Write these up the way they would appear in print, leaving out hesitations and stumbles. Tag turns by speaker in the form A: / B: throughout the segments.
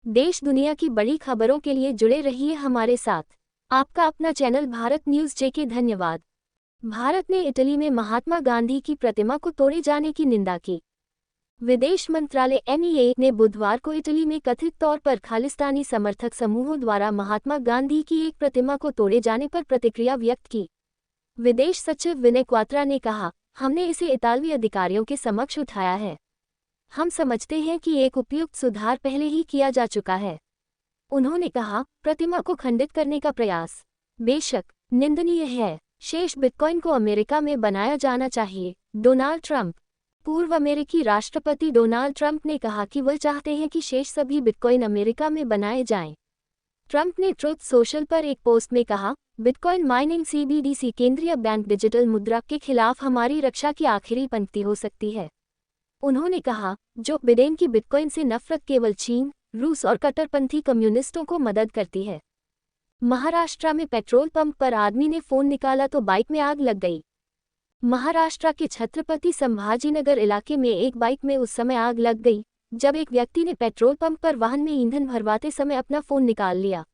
A: देश दुनिया की बड़ी खबरों के लिए जुड़े रहिए हमारे साथ। आपका अपना चैनल भारत न्यूज जेके धन्यवाद। भारत ने इटली में महात्मा गांधी की प्रतिमा को तोड़े जाने की निंदा की। विदेश मंत्रालय MEA ने बुधवार को इटली में कथित तौर पर खालिस्तानी समर्थक समूहों द्वारा महात्मा गांधी की एक प्रतिमा को तोड़े जाने पर प्रतिक्रिया व्यक्त की। विदेश सचिव विनय क्वात्रा ने कहा, हमने इसे इतालवी अधिकारियों के समक्ष उठाया है। हम समझते हैं कि एक उपयुक्त सुधार पहले ही किया जा चुका है। उन्होंने कहा, प्रतिमा को खंडित करने का प्रयास बेशक निंदनीय है। शेष बिटकॉइन को अमेरिका में बनाया जाना चाहिए। Donald Trump. पूर्व अमेरिकी राष्ट्रपति डोनाल्ड ट्रंप ने कहा कि वह चाहते हैं कि शेष सभी बिटकॉइन अमेरिका में बनाए जाएं। ट्रंप ने ट्रुथ सोशल पर एक पोस्ट में कहा, बिटकॉइन माइनिंग CBDC केंद्रीय बैंक डिजिटल मुद्रा के खिलाफ हमारी रक्षा की आखिरी पंक्ति हो सकती है। उन्होंने कहा, जो बिडेन की बिटकॉइन से नफरत केवल चीन, रूस और कट्टरपंथी कम्युनिस्टों को मदद करती है। महाराष्ट्र में पेट्रोल पंप पर आदमी ने फोन निकाला तो बाइक में आग लग गई। महाराष्ट्र के छत्रपति संभाजीनगर इलाके में एक बाइक में उस समय आग लग गई जब एक व्यक्ति ने पेट्रोल पंप पर वाहन में ईंधन भरवाते समय अपना फोन निकाल लिया।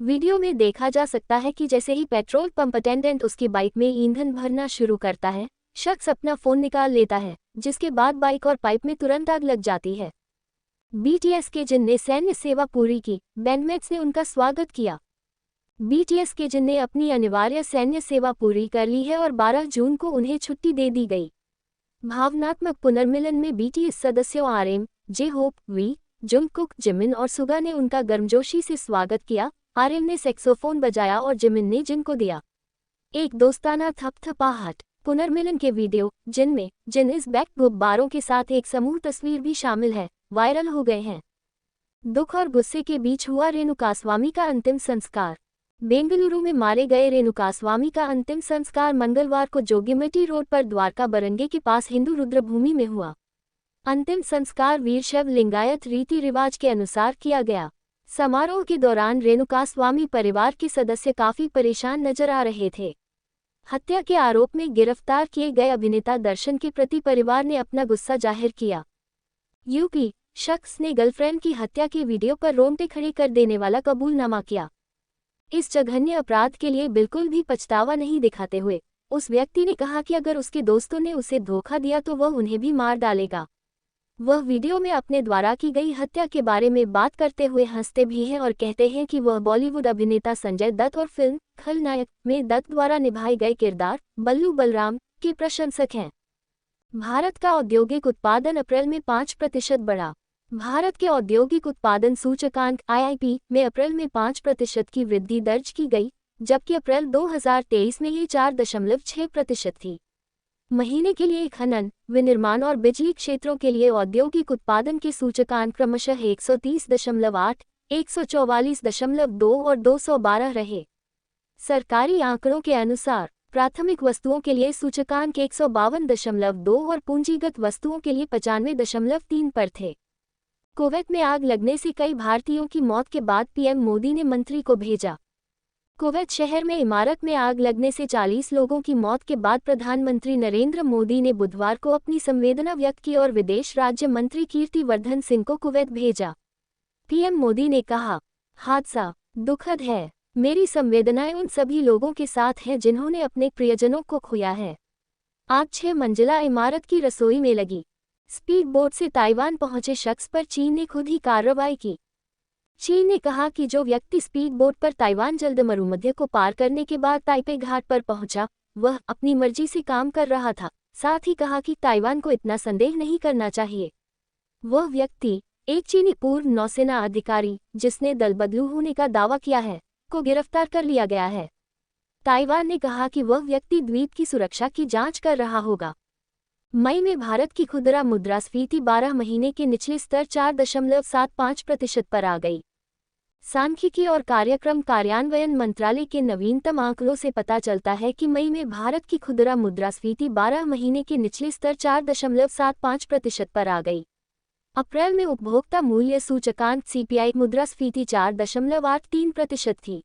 A: वीडियो में देखा जा सकता है कि जैसे ही पेट्रोल पंप अटेंडेंट उसकी बाइक में ईंधन भरना शुरू करता है, शख्स अपना फोन निकाल लेता है, जिसके बाद बाइक और पाइप में तुरंत आग लग जाती है। BTS के जिनने सैन्य सेवा पूरी की, बैंडमेट्स ने उनका स्वागत किया। BTS के जिनने अपनी अनिवार्य सैन्य सेवा पूरी कर ली है और 12 जून को उन्हें छुट्टी दे दी गई। भावनात्मक पुनर्मिलन में BTS सदस्यों RM, J-Hope, V, Jungkook, Jimin और सुगा ने उनका गर्मजोशी से स्वागत किया। RM ने सैक्सोफोन बजाया और जिमिन ने जिन को दिया एक दोस्ताना थपथपाहट। पुनर्मिलन के वीडियो, जिनमें जिन इज बैक गुब्बारों के साथ एक समूह तस्वीर भी शामिल है, वायरल हो गए हैं। दुख और गुस्से के बीच हुआ रेणुकास्वामी का अंतिम संस्कार। बेंगलुरु में मारे गए रेणुकास्वामी का अंतिम संस्कार मंगलवार को जोगीमठी रोड पर द्वारका बरंगे के पास हिंदू रुद्रभूमि में हुआ। अंतिम संस्कार वीरशैव लिंगायत रीति रिवाज के अनुसार किया गया। समारोह के दौरान रेणुकास्वामी परिवार के सदस्य काफी परेशान नजर आ रहे थे। हत्या के आरोप में गिरफ्तार किए गए अभिनेता दर्शन के प्रति परिवार ने अपना गुस्सा जाहिर किया। यूपी शख्स ने गर्लफ्रेंड की हत्या के वीडियो पर रोंगटे खड़े कर देने वाला कबूलनामा किया। इस जघन्य अपराध के लिए बिल्कुल भी पछतावा नहीं दिखाते हुए उस व्यक्ति ने कहा कि अगर उसके दोस्तों ने उसे धोखा दिया तो वह उन्हें भी मार डालेगा। वह वीडियो में अपने द्वारा की गई हत्या के बारे में बात करते हुए हंसते भी हैं और कहते हैं कि वह बॉलीवुड अभिनेता संजय दत्त और फिल्म खलनायक में दत्त द्वारा निभाए गए किरदार बल्लू बलराम के प्रशंसक हैं। भारत का औद्योगिक उत्पादन अप्रैल में 5% बढ़ा। भारत के औद्योगिक उत्पादन सूचकांक IIP में अप्रैल में 5% की वृद्धि दर्ज की गई, जबकि अप्रैल 2023 में ये 4.6% थी। महीने के लिए खनन, विनिर्माण और बिजली क्षेत्रों के लिए औद्योगिक उत्पादन के सूचकांक क्रमशः 130.8, 144.2 और 212 रहे। सरकारी आंकड़ों के अनुसार प्राथमिक वस्तुओं के लिए सूचकांक 152.2 और पूंजीगत वस्तुओं के लिए 95.3 पर थे। कुवैत में आग लगने से कई भारतीयों की मौत के बाद PM मोदी ने मंत्री को भेजा। कुवैत शहर में इमारत में आग लगने से 40 लोगों की मौत के बाद प्रधानमंत्री नरेंद्र मोदी ने बुधवार को अपनी संवेदना व्यक्त की और विदेश राज्य मंत्री कीर्तिवर्धन सिंह को कुवैत भेजा। PM मोदी ने कहा, हादसा दुखद है। मेरी संवेदनाएं उन सभी लोगों के साथ हैं जिन्होंने अपने प्रियजनों को खोया है। आग 6 मंजिला इमारत की रसोई में लगी। स्पीड बोट से ताइवान पहुंचे शख्स पर चीन ने खुद ही कार्रवाई की। चीन ने कहा कि जो व्यक्ति स्पीड बोट पर ताइवान जल्द मरुमध्य को पार करने के बाद ताइपे घाट पर पहुंचा, वह अपनी मर्जी से काम कर रहा था। साथ ही कहा कि ताइवान को इतना संदेह नहीं करना चाहिए। वह व्यक्ति एक चीनी पूर्व नौसेना अधिकारी, जिसने दल बदलू होने का दावा किया है, को गिरफ्तार कर लिया गया है। ताइवान ने कहा कि वह व्यक्ति द्वीप की सुरक्षा की जांच कर रहा होगा। मई में भारत की खुदरा मुद्रास्फीति 12 महीने के निचले स्तर 4.75% पर आ गई। सांख्यिकी और कार्यक्रम कार्यान्वयन मंत्रालय के नवीनतम आंकड़ों से पता चलता है कि मई में भारत की खुदरा मुद्रास्फीति 12 महीने के निचले स्तर 4.75% पर आ गई। अप्रैल में उपभोक्ता मूल्य सूचकांक CPI मुद्रास्फीति 4.83% थी।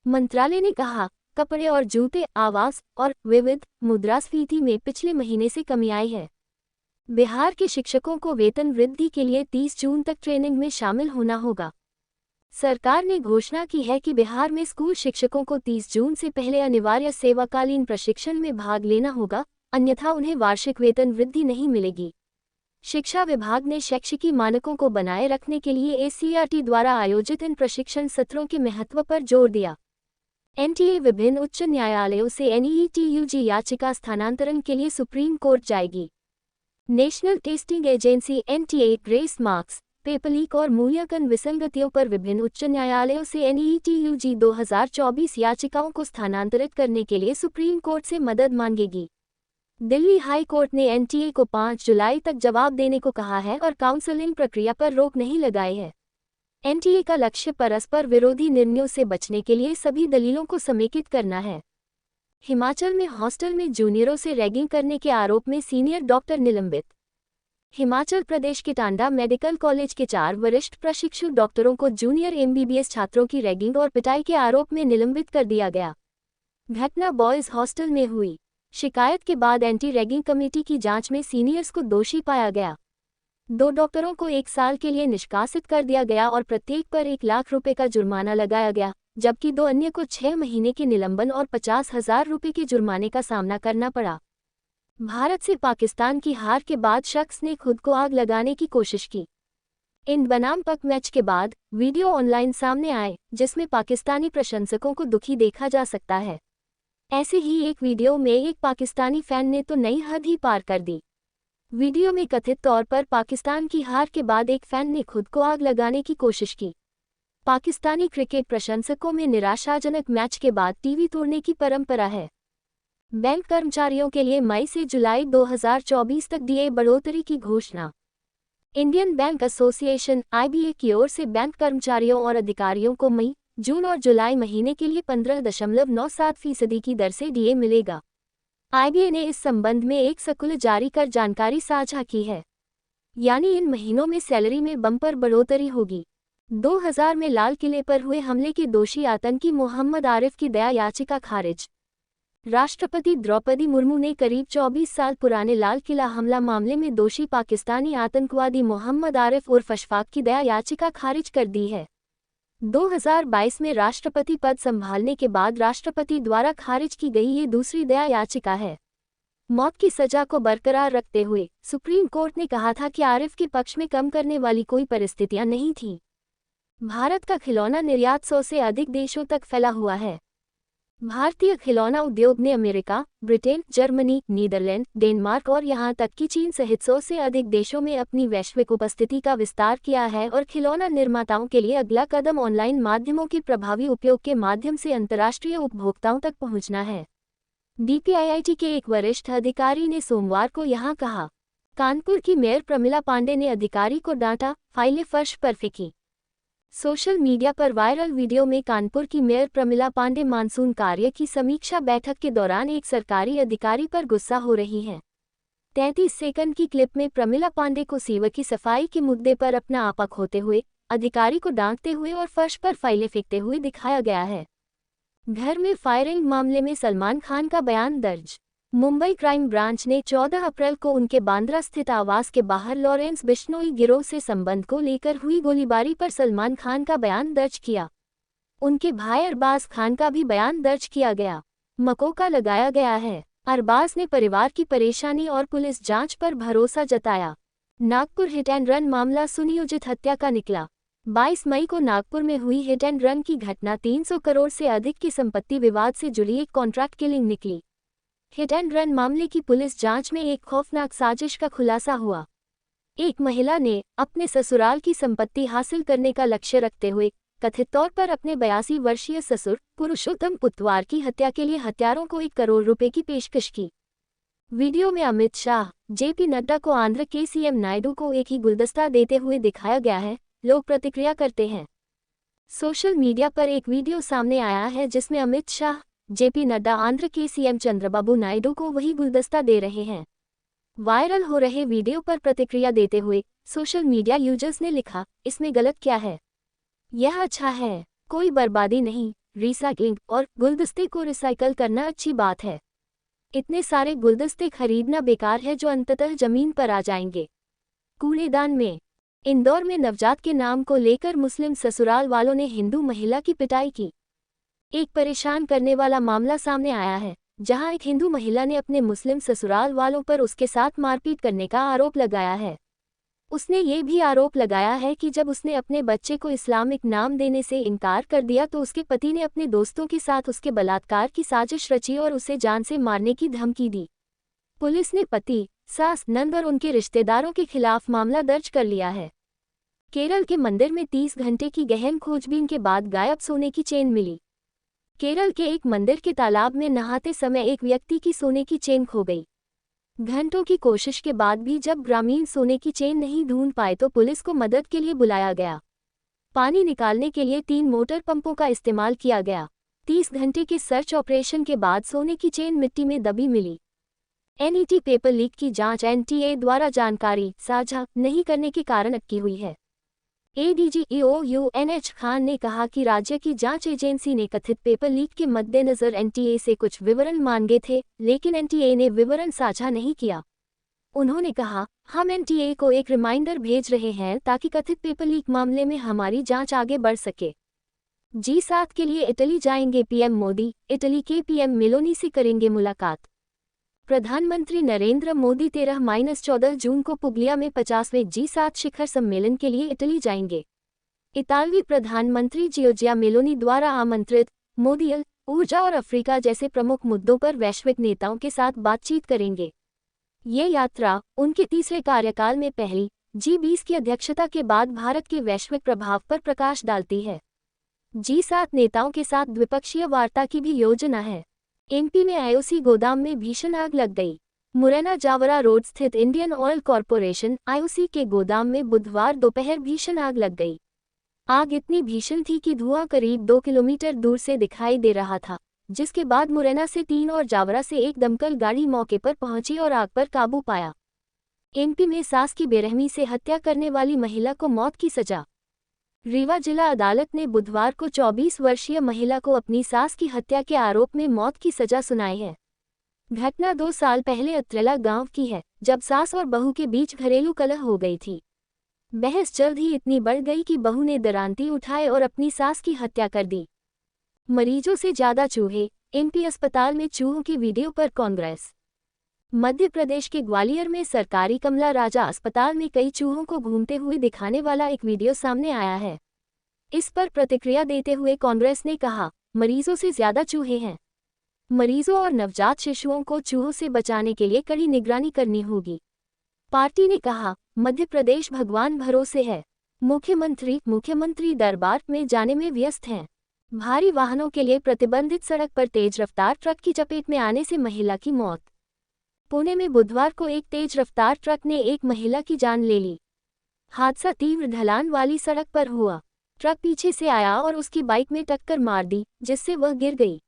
A: मंत्रालय ने कहा, कपड़े और जूते, आवास और विविध मुद्रास्फीति में पिछले महीने से कमी आई है। बिहार के शिक्षकों को वेतन वृद्धि के लिए 30 जून तक ट्रेनिंग में शामिल होना होगा। सरकार ने घोषणा की है कि बिहार में स्कूल शिक्षकों को 30 जून से पहले अनिवार्य सेवाकालीन प्रशिक्षण में भाग लेना होगा, अन्यथा उन्हें वार्षिक वेतन वृद्धि नहीं मिलेगी। शिक्षा विभाग ने शैक्षिकी मानकों को बनाए रखने के लिए एससीईआरटी द्वारा आयोजित इन प्रशिक्षण सत्रों के महत्व पर जोर दिया। एनटीए विभिन्न उच्च न्यायालयों से एनईईटी याचिका स्थानांतरण के लिए सुप्रीम कोर्ट जाएगी। National testing agency NTA grace marks, paper leak और मूल्यांकन विसंगतियों पर विभिन्न उच्च न्यायालयों से एनईईटी 2024 याचिकाओं को स्थानांतरित करने के लिए सुप्रीम कोर्ट से मदद मांगेगी। दिल्ली हाई कोर्ट ने एनटीए को 5 जुलाई तक जवाब देने को कहा है और काउंसलिंग प्रक्रिया पर रोक नहीं लगाई है। एनटीए का लक्ष्य परस्पर विरोधी निर्णयों से बचने के लिए सभी दलीलों को समेकित करना है। हिमाचल में हॉस्टल में जूनियरों से रैगिंग करने के आरोप में सीनियर डॉक्टर निलंबित। हिमाचल प्रदेश के टांडा मेडिकल कॉलेज के 4 वरिष्ठ प्रशिक्षु डॉक्टरों को जूनियर एमबीबीएस छात्रों की रैगिंग और पिटाई के आरोप में निलंबित कर दिया गया। घटना बॉयज हॉस्टल में हुई। शिकायत के बाद एंटी रैगिंग कमेटी की जांच में सीनियर्स को दोषी पाया गया। 2 डॉक्टरों को 1 साल के लिए निष्कासित कर दिया गया और प्रत्येक पर 1 लाख रुपए का जुर्माना लगाया गया, जबकि 2 अन्य को 6 महीने के निलंबन और 50,000 रुपए के जुर्माने का सामना करना पड़ा। भारत से पाकिस्तान की हार के बाद शख्स ने खुद को आग लगाने की कोशिश की। इंड बनाम पाक मैच के बाद वीडियो ऑनलाइन सामने आए जिसमें पाकिस्तानी प्रशंसकों को दुखी देखा जा सकता है। ऐसे ही एक वीडियो में एक पाकिस्तानी फैन ने तो नई हद ही पार कर दी। वीडियो में कथित तौर पर पाकिस्तान की हार के बाद एक फैन ने खुद को आग लगाने की कोशिश की। पाकिस्तानी क्रिकेट प्रशंसकों में निराशाजनक मैच के बाद टीवी तोड़ने की परंपरा है। बैंक कर्मचारियों के लिए मई से जुलाई 2024 तक डीए बढ़ोतरी की घोषणा। इंडियन बैंक एसोसिएशन आईबीए की ओर से बैंक कर्मचारियों और अधिकारियों को मई, जून और जुलाई महीने के लिए 15.97% की दर से डीए मिलेगा। आईबीए ने इस संबंध में एक सर्कुलर जारी कर जानकारी साझा की है। यानी इन महीनों में सैलरी में बम्पर बढ़ोतरी होगी। 2000 में लाल किले पर हुए हमले के दोषी आतंकी मोहम्मद आरिफ की दया याचिका खारिज। राष्ट्रपति द्रौपदी मुर्मू ने करीब 24 साल पुराने लाल किला हमला मामले में दोषी पाकिस्तानी आतंकवादी मोहम्मद आरिफ उर्फ अशफाक की दया याचिका खारिज कर दी है। 2022 में राष्ट्रपति पद संभालने के बाद राष्ट्रपति द्वारा खारिज की गई ये दूसरी दया याचिका है। मौत की सजा को बरकरार रखते हुए सुप्रीम कोर्ट ने कहा था कि आरिफ के पक्ष में कम करने वाली कोई परिस्थितियां नहीं थीं। भारत का खिलौना निर्यात 100 से अधिक देशों तक फैला हुआ है। भारतीय खिलौना उद्योग ने America, Britain, Germany, Netherland, Denmark और यहां तक कि चीन सहित 100 से अधिक देशों में अपनी वैश्विक उपस्थिति का विस्तार किया है और खिलौना निर्माताओं के लिए अगला कदम ऑनलाइन माध्यमों के प्रभावी उपयोग के माध्यम से अंतर्राष्ट्रीय उपभोक्ताओं तक पहुंचना है। डीपीआईआईटी के एक वरिष्ठ अधिकारी ने सोमवार को यहां कहा। कानपुर की मेयर प्रमिला पांडे ने अधिकारी को डांटा, फाइलें फर्श पर फेंकी। सोशल मीडिया पर वायरल वीडियो में कानपुर की मेयर प्रमिला पांडे मानसून कार्य की समीक्षा बैठक के दौरान एक सरकारी अधिकारी पर गुस्सा हो रही हैं। 33 सेकंड की क्लिप में प्रमिला पांडे को सीवर की सफाई के मुद्दे पर अपना आपा खोते हुए, अधिकारी को डांटते हुए और फर्श पर फाइलें फेंकते हुए दिखाया गया है। घर में फायरिंग मामले में सलमान खान का बयान दर्ज। मुंबई क्राइम ब्रांच ने 14 अप्रैल को उनके बांद्रा स्थित आवास के बाहर लॉरेंस बिश्नोई गिरोह से संबंध को लेकर हुई गोलीबारी पर सलमान खान का बयान दर्ज किया। उनके भाई अरबाज खान का भी बयान दर्ज किया गया। मकोका लगाया गया है। अरबाज ने परिवार की परेशानी और पुलिस जांच पर भरोसा जताया। नागपुर हिट एंड रन मामला सुनियोजित हत्या का निकला। 22 मई को नागपुर में हुई हिट एंड रन की घटना 300 करोड़ से अधिक की संपत्ति विवाद से जुड़ी एक कॉन्ट्रैक्ट किलिंग निकली। हिट एंड रन मामले की पुलिस जांच में एक खौफनाक साजिश का खुलासा हुआ। एक महिला ने अपने ससुराल की संपत्ति हासिल करने का लक्ष्य रखते हुए कथित तौर पर अपने 82 वर्षीय ससुर पुरुषोत्तम पुतवार की हत्या के लिए हत्यारों को 1 करोड़ रुपए की पेशकश की। वीडियो में अमित शाह, जेपी नड्डा को आंध्र के सीएम नायडू को एक ही गुलदस्ता देते हुए दिखाया गया है। लोग प्रतिक्रिया करते हैं। सोशल मीडिया पर एक वीडियो सामने आया है जिसमें अमित शाह, जेपी नड्डा आंध्र के सीएम चंद्रबाबू नायडू को वही गुलदस्ता दे रहे हैं। वायरल हो रहे वीडियो पर प्रतिक्रिया देते हुए सोशल मीडिया यूजर्स ने लिखा, इसमें गलत क्या है? यह अच्छा है, कोई बर्बादी नहीं। रिसाइक्लिंग और गुलदस्ते को रिसाइकल करना अच्छी बात है। इतने सारे गुलदस्ते खरीदना बेकार है जो अंततः जमीन पर आ जाएंगे कूड़ेदान में। इंदौर में नवजात के नाम को लेकर मुस्लिम ससुराल वालों ने हिंदू महिला की पिटाई की। एक परेशान करने वाला मामला सामने आया है, जहां एक हिंदू महिला ने अपने मुस्लिम ससुराल वालों पर उसके साथ मारपीट करने का आरोप लगाया है। उसने ये भी आरोप लगाया है कि जब उसने अपने बच्चे को इस्लामिक नाम देने से इनकार कर दिया तो उसके पति ने अपने दोस्तों के साथ उसके बलात्कार की साजिश रची और उसे जान से मारने की धमकी दी। पुलिस ने पति, सास, नंद और उनके रिश्तेदारों के खिलाफ मामला दर्ज कर लिया है। केरल के मंदिर में 30 घंटे की गहन खोजबीन के बाद गायब सोने की चेन मिली। केरल के एक मंदिर के तालाब में नहाते समय एक व्यक्ति की सोने की चेन खो गई। घंटों की कोशिश के बाद भी जब ग्रामीण सोने की चेन नहीं ढूंढ पाए तो पुलिस को मदद के लिए बुलाया गया। पानी निकालने के लिए 3 मोटर पंपों का इस्तेमाल किया गया। 30 घंटे के सर्च ऑपरेशन के बाद सोने की चेन मिट्टी में दबी मिली। एनईटी पेपर लीक की जांच एनटीए द्वारा जानकारी साझा नहीं करने के कारण अटकी हुई है। एडीजी ईओयू खान ने कहा कि राज्य की जांच एजेंसी ने कथित पेपर लीक के मद्देनजर एनटीए से कुछ विवरण मांगे थे, लेकिन एनटीए ने विवरण साझा नहीं किया। उन्होंने कहा, हम एनटीए को एक रिमाइंडर भेज रहे हैं ताकि कथित पेपर लीक मामले में हमारी जांच आगे बढ़ सके। G7 के लिए इटली जाएंगे पीएम मोदी, इटली के पीएम मेलोनी से करेंगे मुलाकात। प्रधानमंत्री नरेंद्र मोदी 13-14 जून को पुगलिया में 50वें G7 शिखर सम्मेलन के लिए इटली जाएंगे। इतालवी प्रधानमंत्री जियोर्जिया मेलोनी द्वारा आमंत्रित मोदी ऊर्जा और अफ्रीका जैसे प्रमुख मुद्दों पर वैश्विक नेताओं के साथ बातचीत करेंगे। ये यात्रा उनके तीसरे कार्यकाल में पहली G20 की अध्यक्षता के बाद भारत के वैश्विक प्रभाव पर प्रकाश डालती है। G7 नेताओं के साथ द्विपक्षीय वार्ता की भी योजना है। एमपी में आईओसी गोदाम में भीषण आग लग गई। मुरैना जावरा रोड स्थित इंडियन ऑयल कॉरपोरेशन आईओसी के गोदाम में बुधवार दोपहर भीषण आग लग गई। आग इतनी भीषण थी कि धुआं करीब 2 किलोमीटर दूर से दिखाई दे रहा था, जिसके बाद मुरैना से 3 और जावरा से एक दमकल गाड़ी मौके पर पहुंची और आग पर काबू पाया। एमपी में सास की बेरहमी से हत्या करने वाली महिला को मौत की सजा। रीवा जिला अदालत ने बुधवार को 24 वर्षीय महिला को अपनी सास की हत्या के आरोप में मौत की सजा सुनाई है। घटना 2 साल पहले अत्रेला गांव की है, जब सास और बहू के बीच घरेलू कलह हो गई थी। बहस जल्द ही इतनी बढ़ गई कि बहू ने दरांती उठाए और अपनी सास की हत्या कर दी। मरीजों से ज्यादा चूहे, एमपी अस्पताल में चूहों की वीडियो पर कांग्रेस। मध्य प्रदेश के ग्वालियर में सरकारी कमला राजा अस्पताल में कई चूहों को घूमते हुए दिखाने वाला एक वीडियो सामने आया है। इस पर प्रतिक्रिया देते हुए कांग्रेस ने कहा, मरीजों से ज्यादा चूहे हैं। मरीजों और नवजात शिशुओं को चूहों से बचाने के लिए कड़ी निगरानी करनी होगी। पार्टी ने कहा, मध्य प्रदेश भगवान भरोसे है। मुख्यमंत्री दरबार में जाने में व्यस्त हैं। भारी वाहनों के लिए प्रतिबंधित सड़क पर तेज रफ्तार ट्रक की चपेट में आने से महिला की मौत। पुणे में बुधवार को एक तेज रफ्तार ट्रक ने एक महिला की जान ले ली। हादसा तीव्र ढलान वाली सड़क पर हुआ। ट्रक पीछे से आया और उसकी बाइक में टक्कर मार दी, जिससे वह गिर गई।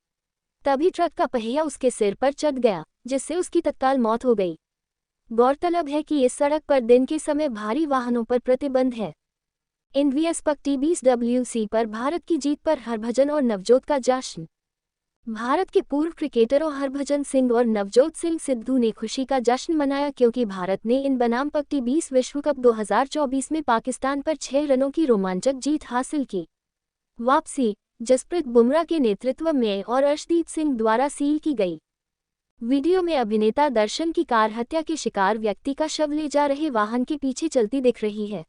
A: तभी ट्रक का पहिया उसके सिर पर चढ़ गया, जिससे उसकी तत्काल मौत हो गई। गौरतलब है कि इस सड़क पर दिन के समय भारी वाहनों पर प्रतिबंध है। एनवीएस पक 20 पर भारत की जीत पर हरभजन और नवजोत का जश्न। भारत के पूर्व क्रिकेटरों हरभजन सिंह और नवजोत सिंह सिद्धू ने खुशी का जश्न मनाया क्योंकि भारत ने इन बनाम पक 20 विश्व कप 2024 में पाकिस्तान पर 6 रनों की रोमांचक जीत हासिल की। वापसी जसप्रीत बुमराह के नेतृत्व में और अर्शदीप सिंह द्वारा सील की गई। वीडियो में अभिनेता दर्शन की कार हत्या के शिकार व्यक्ति का शव ले जा रहे वाहन के पीछे चलती दिख रही है।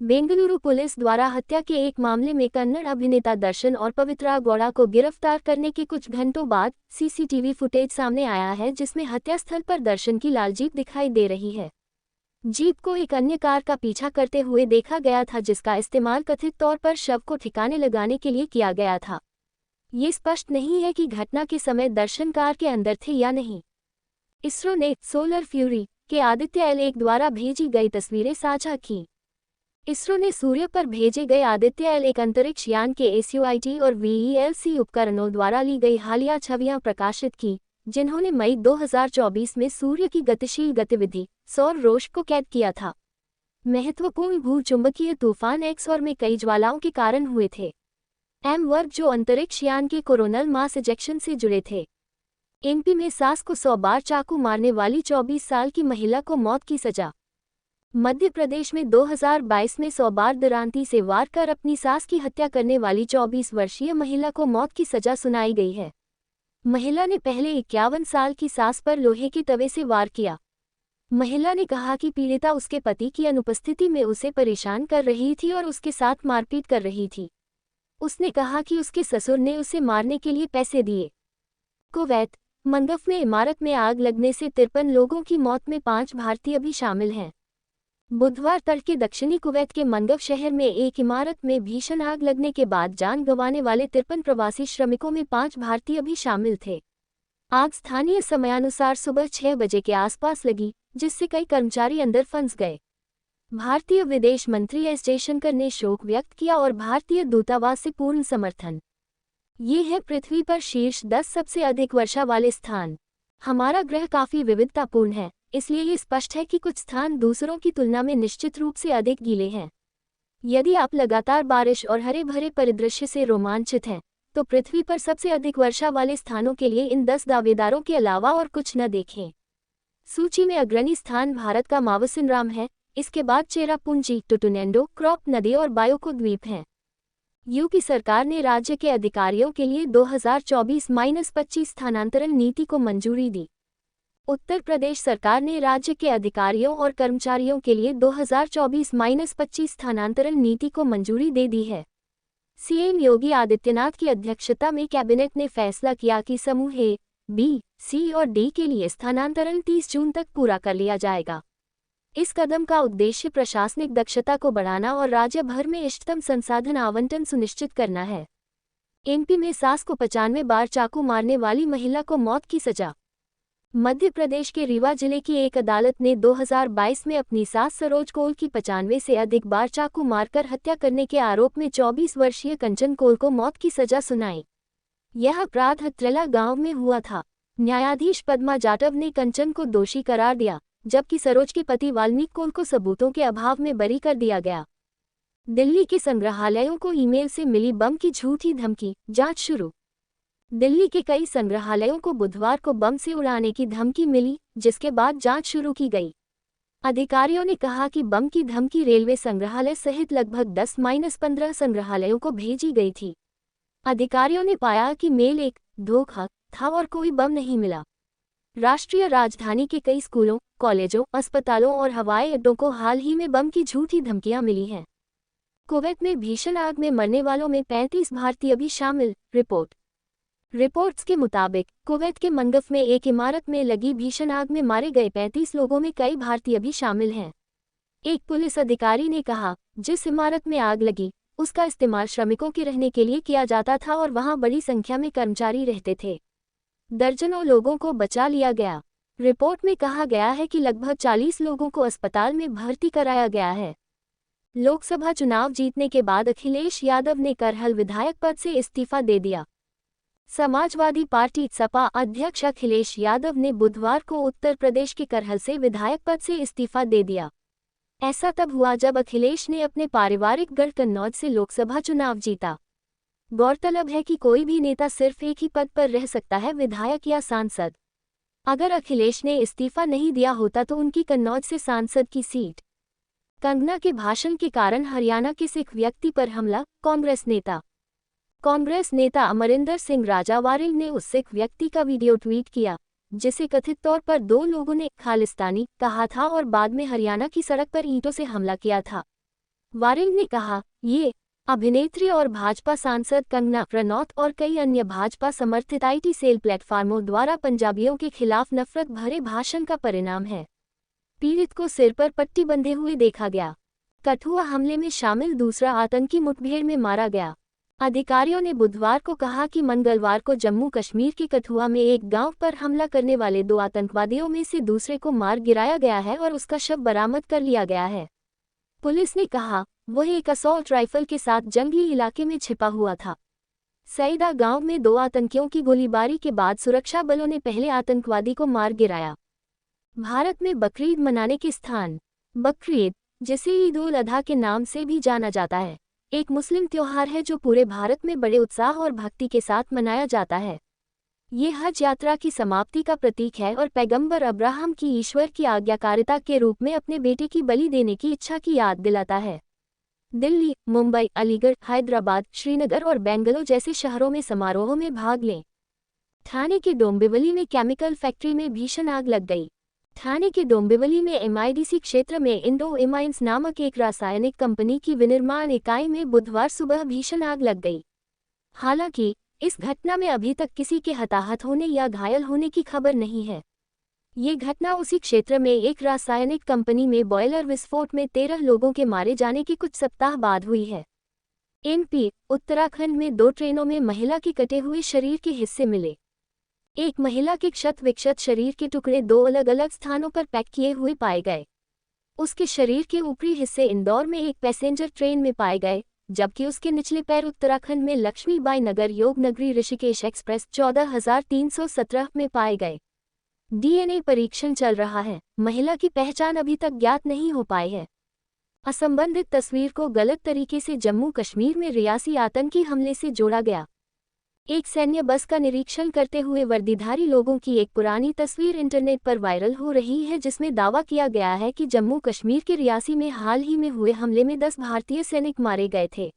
A: बेंगलुरु पुलिस द्वारा हत्या के एक मामले में कन्नड़ अभिनेता दर्शन और पवित्रा गौड़ा को गिरफ्तार करने के कुछ घंटों बाद सीसीटीवी फुटेज सामने आया है, जिसमें हत्यास्थल पर दर्शन की लाल जीप दिखाई दे रही है। जीप को एक अन्य कार का पीछा करते हुए देखा गया था, जिसका इस्तेमाल कथित तौर पर शव को ठिकाने लगाने के लिए किया गया था। ये स्पष्ट नहीं है कि घटना के समय दर्शन कार के अंदर थे या नहीं। इसरो ने सोलर फ्यूरी के आदित्य L1 द्वारा भेजी गई तस्वीरें साझा की। इसरो ने सूर्य पर भेजे गए आदित्य L1 अंतरिक्ष यान के SUIT और VELC उपकरणों द्वारा ली गई हालिया छवियां प्रकाशित की, जिन्होंने मई 2024 में सूर्य की गतिशील गतिविधि सौर रोश को कैद किया था। महत्वपूर्ण भूचुंबकीय तूफान एक्सऑर में कई ज्वालाओं के कारण हुए थे। M वर्ग जो अंतरिक्ष यान के कोरोनल मास इजेक्शन से जुड़े थे। एमपी में सास को 100 बार चाकू मारने वाली 24 साल की महिला को मौत की सजा। मध्य प्रदेश में 2022 में 100 बार दरांती से वार कर अपनी सास की हत्या करने वाली 24 वर्षीय महिला को मौत की सजा सुनाई गई है। महिला ने पहले 51 साल की सास पर लोहे के तवे से वार किया। महिला ने कहा कि पीड़िता उसके पति की अनुपस्थिति में उसे परेशान कर रही थी और उसके साथ मारपीट कर रही थी। उसने कहा कि उसके ससुर ने उसे मारने के लिए पैसे दिए। कुवैत मंगफ में इमारत में आग लगने से 53 लोगों की मौत में 5 भारतीय भी शामिल हैं। बुधवार तड़के दक्षिणी कुवैत के मंगफ शहर में एक इमारत में भीषण आग लगने के बाद जान गंवाने वाले 53 प्रवासी श्रमिकों में 5 भारतीय भी शामिल थे। आग स्थानीय समयानुसार सुबह 6 बजे के आसपास लगी, जिससे कई कर्मचारी अंदर फंस गए। भारतीय विदेश मंत्री एस जयशंकर ने शोक व्यक्त किया और भारतीय दूतावास से पूर्ण समर्थन। ये है पृथ्वी पर शीर्ष 10 सबसे अधिक वर्षा वाले स्थान। हमारा ग्रह काफी विविधतापूर्ण है, इसलिए ये स्पष्ट है कि कुछ स्थान दूसरों की तुलना में निश्चित रूप से अधिक गीले हैं। यदि आप लगातार बारिश और हरे भरे परिदृश्य से रोमांचित हैं, तो पृथ्वी पर सबसे अधिक वर्षा वाले स्थानों के लिए इन 10 दावेदारों के अलावा और कुछ न देखें। सूची में अग्रणी स्थान भारत का मावसिनराम है, इसके बाद चेरापूंजी, टुटुनेंडो, क्रॉप नदी और बायोको द्वीप हैं। यूपी सरकार ने राज्य के अधिकारियों के लिए 2024-25 स्थानांतरण नीति को मंजूरी दी। उत्तर प्रदेश सरकार ने राज्य के अधिकारियों और कर्मचारियों के लिए 2024-25 स्थानांतरण नीति को मंजूरी दे दी है। सीएम योगी आदित्यनाथ की अध्यक्षता में कैबिनेट ने फैसला किया कि समूह ए, बी, सी और डी के लिए स्थानांतरण 30 जून तक पूरा कर लिया जाएगा। इस कदम का उद्देश्य प्रशासनिक दक्षता को बढ़ाना और राज्य भर में इष्टतम संसाधन आवंटन सुनिश्चित करना है। एमपी में सास को 95 बार चाकू मारने वाली महिला को मौत की सजा। मध्य प्रदेश के रीवा जिले की एक अदालत ने 2022 में अपनी सास सरोज कौल की 95 से अधिक बार चाकू मारकर हत्या करने के आरोप में 24 वर्षीय कंचन कौल को मौत की सजा सुनाई। यह अपराध हत्रेला गांव में हुआ था। न्यायाधीश पद्मा जाटव ने कंचन को दोषी करार दिया, जबकि सरोज के पति वाल्मीकि कौल को सबूतों के अभाव में बरी कर दिया गया। दिल्ली के संग्रहालयों को ईमेल से मिली बम की झूठी धमकी, जांच शुरू। दिल्ली के कई संग्रहालयों को बुधवार को बम से उड़ाने की धमकी मिली, जिसके बाद जांच शुरू की गई। अधिकारियों ने कहा कि बम की धमकी रेलवे संग्रहालय सहित लगभग 10-15 संग्रहालयों को भेजी गई थी। अधिकारियों ने पाया कि मेल एक धोखा था और कोई बम नहीं मिला। राष्ट्रीय राजधानी के कई स्कूलों, कॉलेजों, अस्पतालों और हवाई अड्डों को हाल ही में बम की झूठी धमकियां मिली हैं। कुवैत में भीषण आग में मरने वालों में 35 भारतीय भी शामिल। रिपोर्ट्स के मुताबिक कुवैत के मंगफ में एक इमारत में लगी भीषण आग में मारे गए 35 लोगों में कई भारतीय भी शामिल हैं। एक पुलिस अधिकारी ने कहा, जिस इमारत में आग लगी, उसका इस्तेमाल श्रमिकों के रहने के लिए किया जाता था और वहां बड़ी संख्या में कर्मचारी रहते थे। दर्जनों लोगों को बचा लिया गया। रिपोर्ट में कहा गया है कि लगभग 40 लोगों को अस्पताल में भर्ती कराया गया है। लोकसभा चुनाव जीतने के बाद अखिलेश यादव ने करहल विधायक पद से इस्तीफा दे दिया। समाजवादी पार्टी सपा अध्यक्ष अखिलेश यादव ने बुधवार को उत्तर प्रदेश के करहल से विधायक पद से इस्तीफा दे दिया। ऐसा तब हुआ जब अखिलेश ने अपने पारिवारिक गढ़ कन्नौज से लोकसभा चुनाव जीता। गौरतलब है कि कोई भी नेता सिर्फ एक ही पद पर रह सकता है, विधायक या सांसद। अगर अखिलेश ने इस्तीफा नहीं दिया होता तो उनकी कन्नौज से सांसद की सीट। कंगना के भाषण के कारण हरियाणा के सिख व्यक्ति पर हमला। कांग्रेस नेता अमरिंदर सिंह राजावारिल ने उस सिख व्यक्ति का वीडियो ट्वीट किया, जिसे कथित तौर पर 2 लोगों ने खालिस्तानी कहा था और बाद में हरियाणा की सड़क पर ईंटों से हमला किया था। वारिल ने कहा, ये अभिनेत्री और भाजपा सांसद कंगना रनौत और कई अन्य भाजपा समर्थित IT सेल प्लेटफार्मों द्वारा पंजाबियों के खिलाफ नफरत भरे भाषण का परिणाम है। पीड़ित को सिर पर पट्टी बंधे हुए देखा गया। कठुआ हमले में शामिल दूसरा आतंकी मुठभेड़ में मारा गया। अधिकारियों ने बुधवार को कहा कि मंगलवार को जम्मू कश्मीर के कठुआ में एक गांव पर हमला करने वाले 2 आतंकवादियों में से दूसरे को मार गिराया गया है और उसका शव बरामद कर लिया गया है। पुलिस ने कहा, वह एक असॉल्ट राइफल के साथ जंगली इलाके में छिपा हुआ था। सईदा गांव में 2 आतंकियों की गोलीबारी के बाद सुरक्षा बलों ने पहले आतंकवादी को मार गिराया। भारत में बकरीद मनाने के स्थान। बकरीद, जिसे ईद उल अधा के नाम से भी जाना जाता है, एक मुस्लिम त्योहार है जो पूरे भारत में बड़े उत्साह और भक्ति के साथ मनाया जाता है। ये हज यात्रा की समाप्ति का प्रतीक है और पैगंबर अब्राहम की ईश्वर की आज्ञाकारिता के रूप में अपने बेटे की बलि देने की इच्छा की याद दिलाता है। दिल्ली, मुंबई, अलीगढ़, हैदराबाद, श्रीनगर और बेंगलुरु जैसे शहरों में समारोहों में भाग लें। ठाणे के डोंबिवली में केमिकल फैक्ट्री में भीषण आग लग गई। ठाणे के डोंबिवली में एमआईडीसी क्षेत्र में इंडो एमाइंस नामक एक रासायनिक कंपनी की विनिर्माण इकाई में बुधवार सुबह भीषण आग लग गई। हालांकि इस घटना में अभी तक किसी के हताहत होने या घायल होने की खबर नहीं है। ये घटना उसी क्षेत्र में एक रासायनिक कंपनी में बॉयलर विस्फोट में 13 लोगों के मारे जाने के कुछ सप्ताह बाद हुई है। एमपी, उत्तराखंड में 2 ट्रेनों में महिला के कटे हुए शरीर के हिस्से मिले। एक महिला के क्षत विक्षत शरीर के टुकड़े 2 अलग अलग स्थानों पर पैक किए हुए पाए गए। उसके शरीर के ऊपरी हिस्से इंदौर में एक पैसेंजर ट्रेन में पाए गए, जबकि उसके निचले पैर उत्तराखंड में लक्ष्मीबाई नगर योग नगरी ऋषिकेश एक्सप्रेस 14317 में पाए गए। डीएनए परीक्षण चल रहा है। महिला की पहचान अभी तक ज्ञात नहीं हो पाई है। असंबंधित तस्वीर को गलत तरीके से जम्मू कश्मीर में रियासी आतंकी हमले से जोड़ा गया। एक सैन्य बस का निरीक्षण करते हुए वर्दीधारी लोगों की एक पुरानी तस्वीर इंटरनेट पर वायरल हो रही है, जिसमें दावा किया गया है कि जम्मू कश्मीर के रियासी में हाल ही में हुए हमले में 10 भारतीय सैनिक मारे गए थे,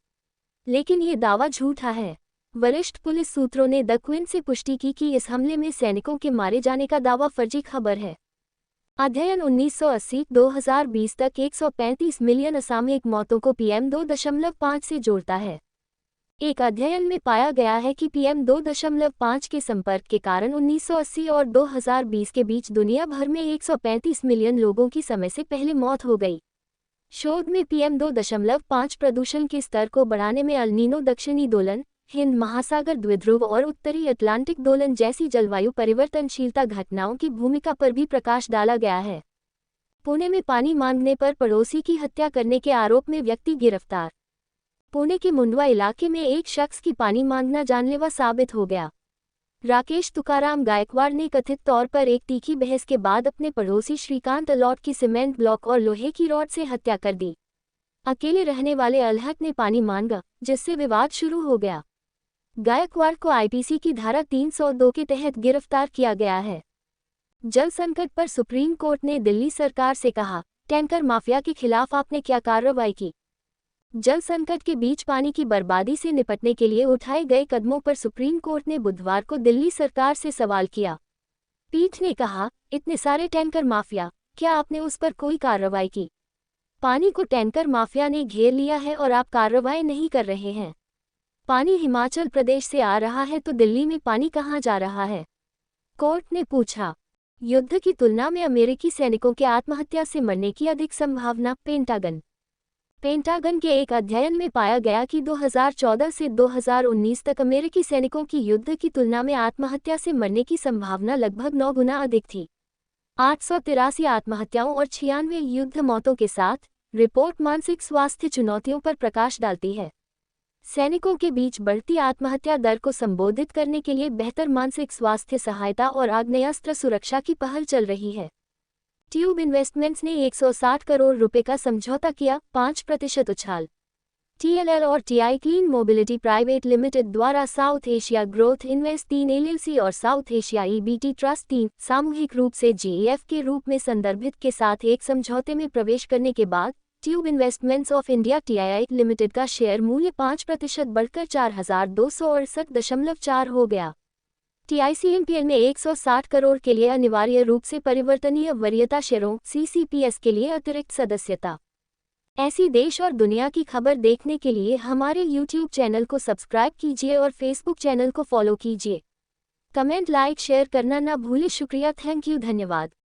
A: लेकिन ये दावा झूठा है। वरिष्ठ पुलिस सूत्रों ने द क्विंट से पुष्टि की कि इस हमले में सैनिकों के मारे जाने का दावा फर्जी खबर है। अध्ययन 1980-2020 तक 135 मिलियन असामयिक मौतों को PM 2.5 से जोड़ता है। एक अध्ययन में पाया गया है कि PM 2.5 के संपर्क के कारण 1980 और 2020 के बीच दुनिया भर में 135 मिलियन लोगों की समय से पहले मौत हो गई। शोध में PM 2.5 प्रदूषण के स्तर को बढ़ाने में अल नीनो दक्षिणी दोलन, हिंद महासागर द्विध्रुव और उत्तरी अटलांटिक दोलन जैसी जलवायु परिवर्तनशीलता घटनाओं की भूमिका पर भी प्रकाश डाला गया है। पुणे में पानी मांगने पर पड़ोसी की हत्या करने के आरोप में व्यक्ति गिरफ्तार। पुणे के मुंडवा इलाके में एक शख्स की पानी मांगना जानलेवा साबित हो गया। राकेश तुकाराम गायकवाड़ ने कथित तौर पर एक तीखी बहस के बाद अपने पड़ोसी श्रीकांत अलौट की सीमेंट ब्लॉक और लोहे की रॉड से हत्या कर दी। अकेले रहने वाले अलहट ने पानी मांगा, जिससे विवाद शुरू हो गया। गायकवाड़ को आईपीसी की धारा 302 के तहत गिरफ्तार किया गया है। जल संकट पर सुप्रीम कोर्ट ने दिल्ली सरकार से कहा, टैंकर माफिया के खिलाफ आपने क्या कार्रवाई की? जल संकट के बीच पानी की बर्बादी से निपटने के लिए उठाए गए कदमों पर सुप्रीम कोर्ट ने बुधवार को दिल्ली सरकार से सवाल किया। पीठ ने कहा, इतने सारे टैंकर माफिया, क्या आपने उस पर कोई कार्रवाई की? पानी को टैंकर माफिया ने घेर लिया है और आप कार्रवाई नहीं कर रहे हैं। पानी हिमाचल प्रदेश से आ रहा है तो दिल्ली में पानी कहाँ जा रहा है? कोर्ट ने पूछा। युद्ध की तुलना में अमेरिकी सैनिकों के आत्महत्या से मरने की अधिक संभावना। पेंटागन के एक अध्ययन में पाया गया कि 2014 से 2019 तक अमेरिकी सैनिकों की युद्ध की तुलना में आत्महत्या से मरने की संभावना लगभग 9 गुना अधिक थी। 883 आत्महत्याओं और 96 युद्ध मौतों के साथ रिपोर्ट मानसिक स्वास्थ्य चुनौतियों पर प्रकाश डालती है। सैनिकों के बीच बढ़ती आत्महत्या दर को संबोधित करने के लिए बेहतर मानसिक स्वास्थ्य सहायता और आग्नेयास्त्र सुरक्षा की पहल चल रही है। ट्यूब इन्वेस्टमेंट्स ने 160 करोड़ रुपए का समझौता किया, 5% उछाल। TLL और TI clean mobility private limited द्वारा South Asia growth invest 3 LLC और साउथ एशिया EBT ट्रस्ट 3 सामूहिक रूप से GEF के रूप में संदर्भित के साथ एक समझौते में प्रवेश करने के बाद tube investments of India TII limited का शेयर मूल्य 5% बढ़कर 4268.4 हो गया। TICMPL में 160 करोड़ के लिए अनिवार्य रूप से परिवर्तनीय वरीयता शेयरों CCPS के लिए अतिरिक्त सदस्यता। ऐसी देश और दुनिया की खबर देखने के लिए हमारे YouTube चैनल को सब्सक्राइब कीजिए और Facebook चैनल को फॉलो कीजिए। कमेंट, लाइक, शेयर करना ना भूलें। शुक्रिया, थैंक यू, धन्यवाद।